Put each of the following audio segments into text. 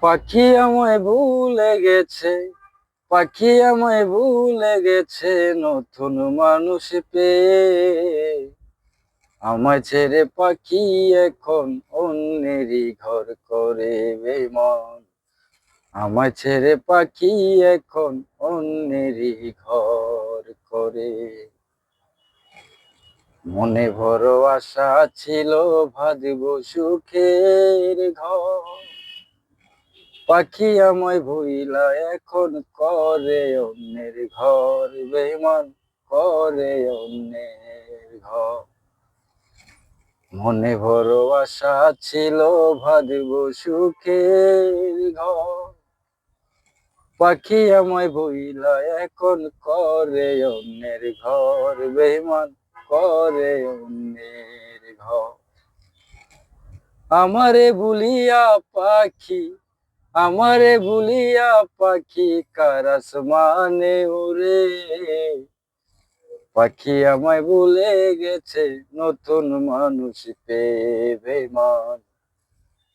পাখি আমায় ভুলে গেছে, পাখি আমায় ভুলে গেছে, নতুন মানুষ পেয়ে। আমায় ছেড়ে পাখি এখন অন্যেরই ঘর করে বেমান। আমায় ছেড়ে পাখি এখন অন্যেরই ঘর করে। মনে বড় আশা ছিল, বাঁধবো সুখের ঘর। পাখি আমায় ভুইলা এখন করে অন্যের ঘর বেমান, করে অন্যের ঘর। মনে বড় আশা ছিল, বাঁধবো সুখের ঘর। পাখি আমায় ভুইলা এখন করে অন্যের ঘর বেমান, করে অন্যের ঘর। আমারে ভুলিয়া পাখি, আমারে ভুলিয়া পাখি কার আসমানে ওরে। পাখি আমায় ভুলে গেছে, নতুন মানুষ পেয়ে বেমান।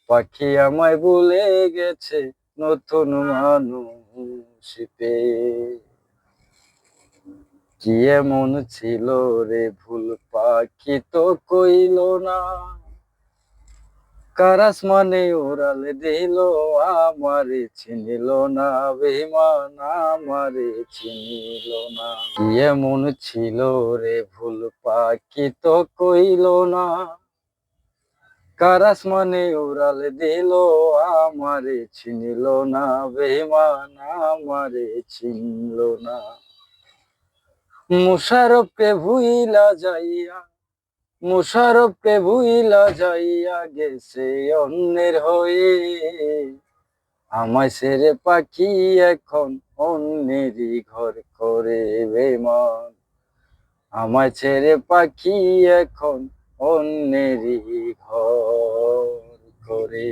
পাখি আমায় ভুলে গেছে, নতুন মানুষ পেয়ে। কি এমন ছিল রে ভুল পাখি তো কইল না, কার আসমানে উড়াল দিল, আমারে চিনিল না বেমান, আমারে চিনিল না। কি এমন ছিল রে ভুল পাখি তো কইল না, কার আসমানে উড়াল দিল, আমারে চিনিল না বেমান, আমারে চিনিল না। মুশারফকে ভুইলা যাইয়া, মুশারফকে ভুইলা যাইয়া গেছে অন্যের হয়ে। আমায় ছেড়ে পাখি এখন অন্যেরই ঘর করে বেমান। আমায় ছেড়ে পাখি এখন অন্যেরই ঘর করে।